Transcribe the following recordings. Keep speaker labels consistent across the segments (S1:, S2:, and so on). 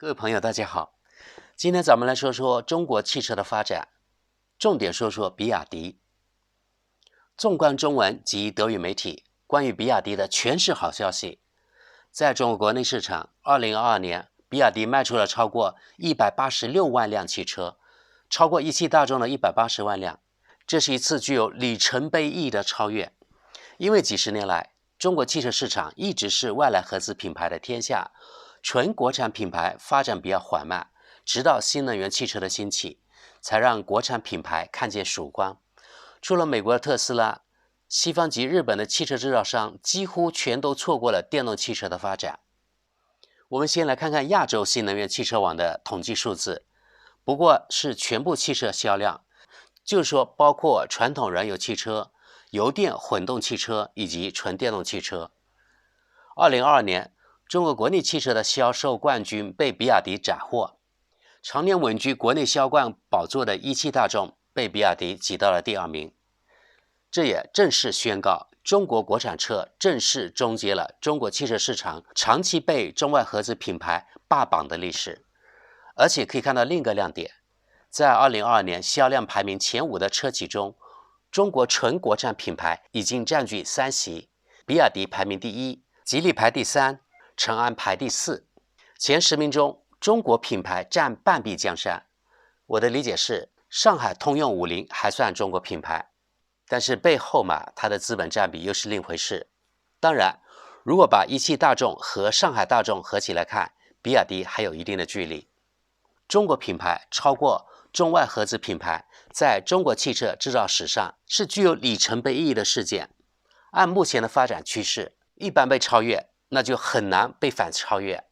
S1: 各位朋友，大家好。今天咱们来说说中国汽车的发展，重点说说比亚迪。纵观中文及德语媒体，关于比亚迪的全是好消息。在中国国内市场，2022年，比亚迪卖出了超过186万辆汽车，超过一汽大众的180万辆。这是一次具有里程碑意义的超越，因为几十年来，中国汽车市场一直是外来合资品牌的天下。纯国产品牌发展比较缓慢，直到新能源汽车的兴起，才让国产品牌看见曙光。除了美国的特斯拉，西方及日本的汽车制造商几乎全都错过了电动汽车的发展。我们先来看看亚洲新能源汽车网的统计数字，不过是全部汽车销量，就是说包括传统燃油汽车、油电混动汽车以及纯电动汽车。2022年，中国国内汽车的销售冠军被比亚迪斩获，常年稳居国内销冠宝座的一汽大众被比亚迪挤到了第2名。这也正式宣告，中国国产车正式终结了中国汽车市场长期被中外合资品牌霸榜的历史。而且可以看到另一个亮点，在2022年销量排名前5的车企中，中国纯国产品牌已经占据3席，比亚迪排名第1，吉利排第3，长安排第4，前10名中，中国品牌占半壁江山。我的理解是，上海通用50还算中国品牌，但是背后嘛，它的资本占比又是另一回事。当然，如果把一汽大众和上海大众合起来看，比亚迪还有一定的距离。中国品牌超过中外合资品牌，在中国汽车制造史上是具有里程碑意义的事件。按目前的发展趋势，一般被超越，那就很难被反超越。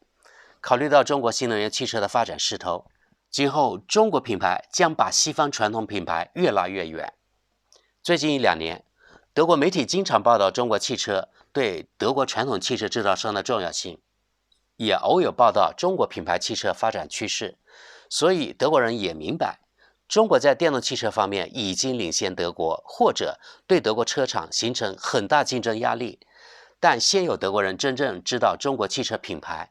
S1: 考虑到中国新能源汽车的发展势头，今后中国品牌将把西方传统品牌越拉越远。最近1-2年，德国媒体经常报道中国汽车对德国传统汽车制造商的重要性，也偶有报道中国品牌汽车发展趋势。所以德国人也明白，中国在电动汽车方面已经领先德国，或者对德国车厂形成很大竞争压力。但鲜有德国人真正知道中国汽车品牌，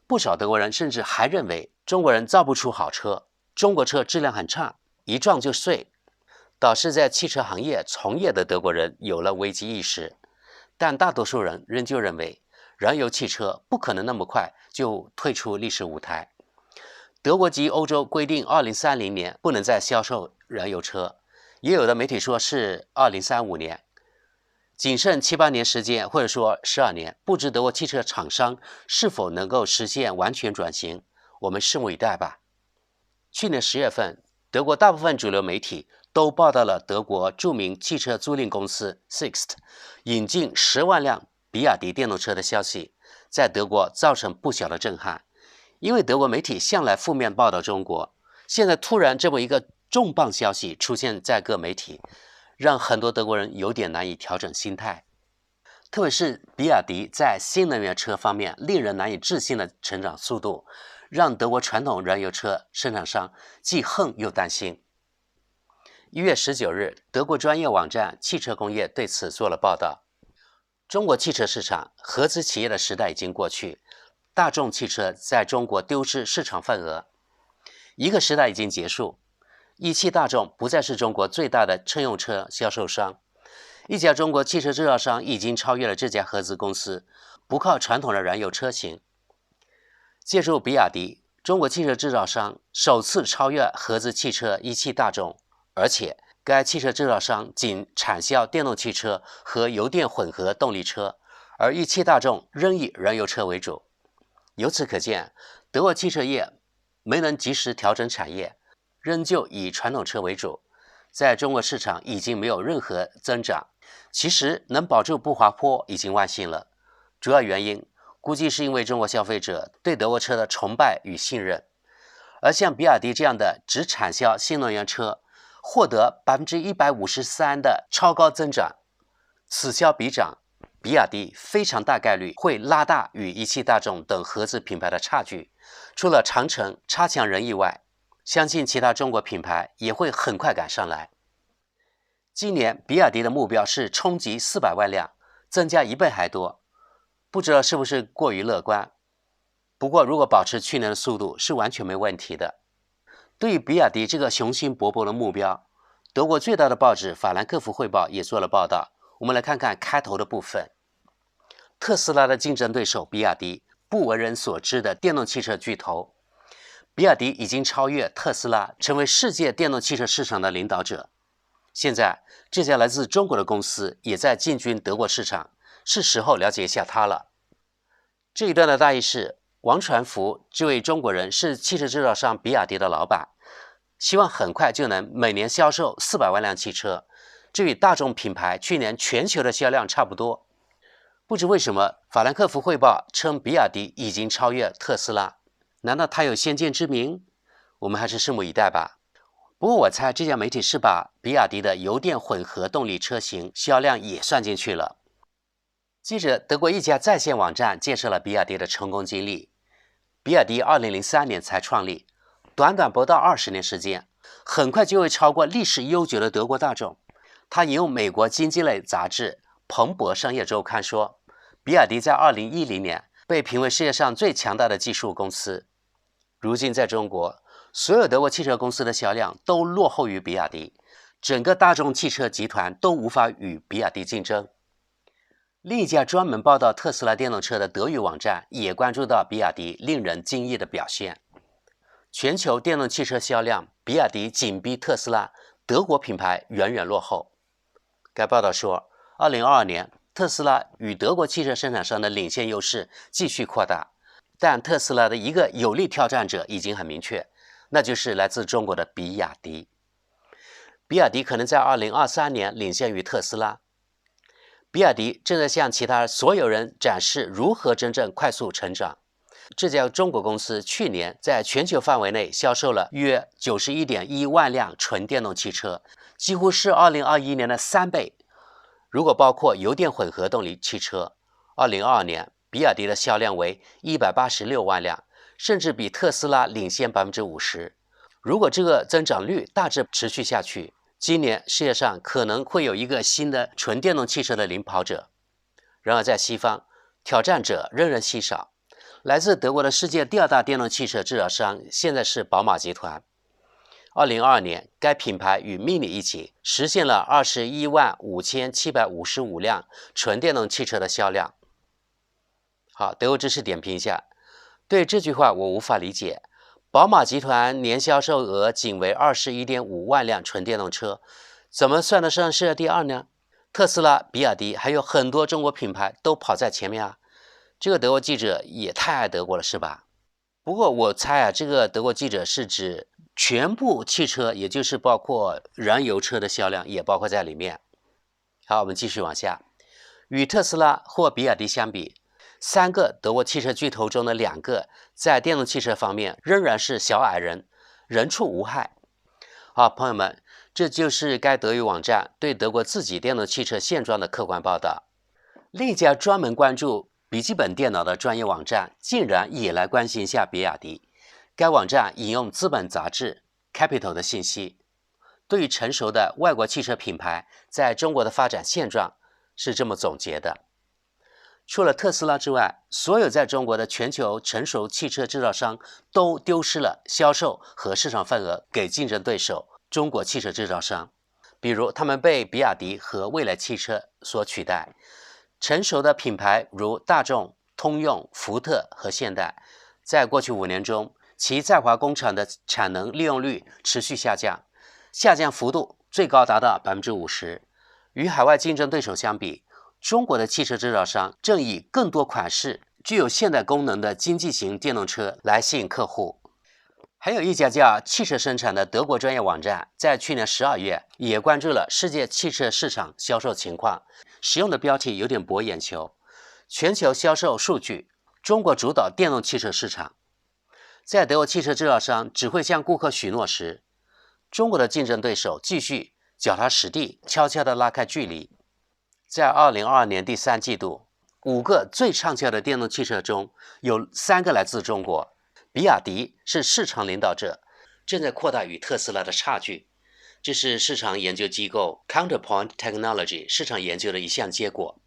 S1: 不少德国人甚至还认为中国人造不出好车，中国车质量很差，一撞就碎。导致在汽车行业从业的德国人有了危机意识，但大多数人仍旧认为燃油汽车不可能那么快就退出历史舞台。德国及欧洲规定2030年不能再销售燃油车，也有的媒体说是2035年。仅剩7-8年时间，或者说12年，不知德国汽车厂商是否能够实现完全转型，我们拭目以待吧。去年10月份，德国大部分主流媒体都报道了德国著名汽车租赁公司 Sixt 引进10万辆比亚迪电动车的消息，在德国造成不小的震撼。因为德国媒体向来负面报道中国，现在突然这么一个重磅消息出现在各媒体，让很多德国人有点难以调整心态。特别是比亚迪在新能源车方面令人难以置信的成长速度，让德国传统燃油车生产商既恨又担心。1月19日，德国专业网站汽车工业对此做了报道。中国汽车市场合资企业的时代已经过去，大众汽车在中国丢失市场份额，一个时代已经结束。一汽大众不再是中国最大的乘用车销售商，一家中国汽车制造商已经超越了这家合资公司，不靠传统的燃油车型。借助比亚迪，中国汽车制造商首次超越合资汽车一汽大众，而且该汽车制造商仅产销电动汽车和油电混合动力车，而一汽大众仍以燃油车为主。由此可见，德国汽车业没能及时调整产业，仍旧以传统车为主，在中国市场已经没有任何增长。其实能保住不滑坡已经万幸了，主要原因估计是因为中国消费者对德国车的崇拜与信任。而像比亚迪这样的只产销新能源车，获得153%的超高增长，此消彼长，比亚迪非常大概率会拉大与一汽大众等合资品牌的差距。除了长城差强人意外，相信其他中国品牌也会很快赶上来。今年比亚迪的目标是冲击400万辆，增加1倍还多，不知道是不是过于乐观。不过如果保持去年的速度是完全没问题的。对于比亚迪这个雄心勃勃的目标，德国最大的报纸法兰克福汇报也做了报道。我们来看看开头的部分。特斯拉的竞争对手比亚迪，不为人所知的电动汽车巨头。比亚迪已经超越特斯拉，成为世界电动汽车市场的领导者。现在，这家来自中国的公司也在进军德国市场，是时候了解一下它了。这一段的大意是，王传福这位中国人是汽车制造商比亚迪的老板，希望很快就能每年销售400万辆汽车，这与大众品牌去年全球的销量差不多。不知为什么，法兰克福汇报称比亚迪已经超越特斯拉，难道他有先见之明？我们还是拭目以待吧。不过我猜这家媒体是把比亚迪的油电混合动力车型销量也算进去了。记者德国一家在线网站介绍了比亚迪的成功经历。比亚迪2003年才创立，短短不到20年时间，很快就会超过历史悠久的德国大众。他引用美国经济类杂志《彭博商业周刊》说，比亚迪在2010年被评为世界上最强大的技术公司。如今在中国，所有德国汽车公司的销量都落后于比亚迪，整个大众汽车集团都无法与比亚迪竞争。另一家专门报道特斯拉电动车的德语网站也关注到比亚迪令人惊异的表现。全球电动汽车销量，比亚迪紧逼特斯拉，德国品牌远远落后。该报道说，2022年特斯拉与德国汽车生产商的领先优势继续扩大，但特斯拉的一个有力挑战者已经很明确，那就是来自中国的比亚迪。比亚迪可能在2023年领先于特斯拉。比亚迪正在向其他所有人展示如何真正快速成长。这家中国公司去年在全球范围内销售了约91.1万辆纯电动汽车，几乎是2021年的3倍。如果包括油电混合动力汽车，2022年比亚迪的销量为186万辆，甚至比特斯拉领先50%。如果这个增长率大致持续下去，今年世界上可能会有一个新的纯电动汽车的领跑者。然而在西方，挑战者仍然稀少。来自德国的世界第2大电动汽车制造商现在是宝马集团。2022年，该品牌与 Mini 一起实现了215755辆纯电动汽车的销量。好，德国知识点评一下，对这句话我无法理解。宝马集团年销售额仅为21.5万辆纯电动车，怎么算得上世界第2呢？特斯拉、比亚迪还有很多中国品牌都跑在前面啊！这个德国记者也太爱德国了，是吧？不过我猜啊，这个德国记者是指全部汽车，也就是包括燃油车的销量也包括在里面。好，我们继续往下。与特斯拉或比亚迪相比，3个德国汽车巨头中的2个在电动汽车方面仍然是小矮人，人畜无害。好，朋友们，这就是该德语网站对德国自己电动汽车现状的客观报道。另一家专门关注笔记本电脑的专业网站竟然也来关心一下比亚迪。该网站引用资本杂志 Capital 的信息，对于成熟的外国汽车品牌在中国的发展现状是这么总结的：除了特斯拉之外，所有在中国的全球成熟汽车制造商都丢失了销售和市场份额给竞争对手中国汽车制造商，比如他们被比亚迪和蔚来汽车所取代。成熟的品牌如大众、通用、福特和现代，在过去5年中，其在华工厂的产能利用率持续下降，下降幅度最高达到50%。与海外竞争对手相比，中国的汽车制造商正以更多款式、具有现代功能的经济型电动车来吸引客户。还有一家叫汽车生产的德国专业网站，在去年12月也关注了世界汽车市场销售情况，使用的标题有点博眼球。全球销售数据，中国主导电动汽车市场。在德国汽车制造商只会向顾客许诺时，中国的竞争对手继续脚踏实地，悄悄地拉开距离。在2022年第3季度，5个最畅销的电动汽车中有3个来自中国。比亚迪是市场领导者，正在扩大与特斯拉的差距。这是市场研究机构 Counterpoint Technology 市场研究的一项结果。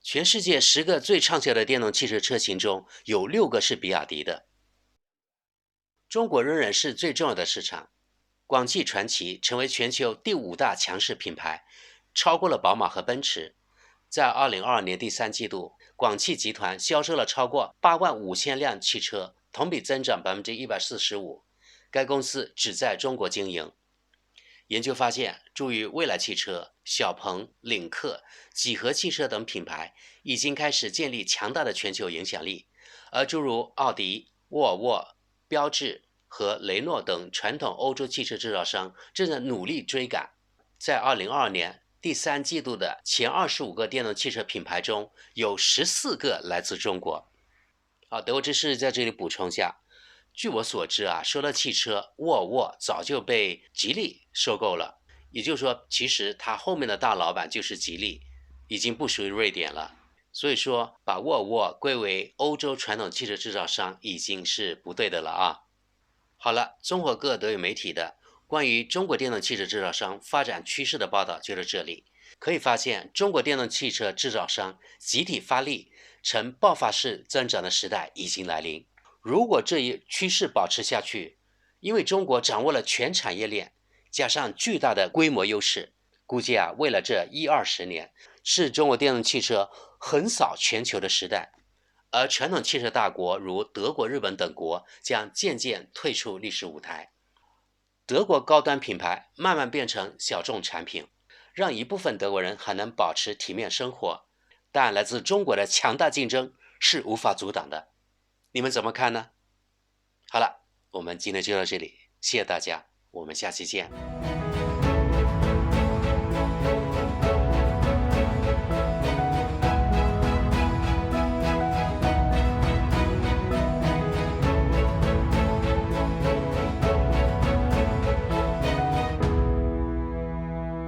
S1: 全世界10个最畅销的电动汽车车型中，有6个是比亚迪的。中国仍然是最重要的市场，广汽传祺成为全球第5大强势品牌，超过了宝马和奔驰。在2022年第3季度，广汽集团销售了超过85000辆汽车，同比增长145%。该公司只在中国经营。研究发现，诸如蔚来汽车、小鹏、领克、几何汽车等品牌已经开始建立强大的全球影响力，而诸如奥迪、沃尔沃、标致和雷诺等传统欧洲汽车制造商正在努力追赶。在2022年第3季度的前25个电动汽车品牌中，有14个来自中国。好，德国知识在这里补充一下。据我所知说到汽车，沃尔沃早就被吉利收购了，也就是说，其实它后面的大老板就是吉利，已经不属于瑞典了。所以说，把沃尔沃归为欧洲传统汽车制造商已经是不对的了啊。好了，综合各德语媒体的关于中国电动汽车制造商发展趋势的报道就到这里。可以发现，中国电动汽车制造商集体发力、呈爆发式增长的时代已经来临。如果这一趋势保持下去，因为中国掌握了全产业链，加上巨大的规模优势，估计为了这10-20年，是中国电动汽车横扫全球的时代。而传统汽车大国如德国、日本等国将渐渐退出历史舞台，德国高端品牌慢慢变成小众产品，让一部分德国人还能保持体面生活，但来自中国的强大竞争是无法阻挡的。你们怎么看呢？好了，我们今天就到这里，谢谢大家，我们下期见。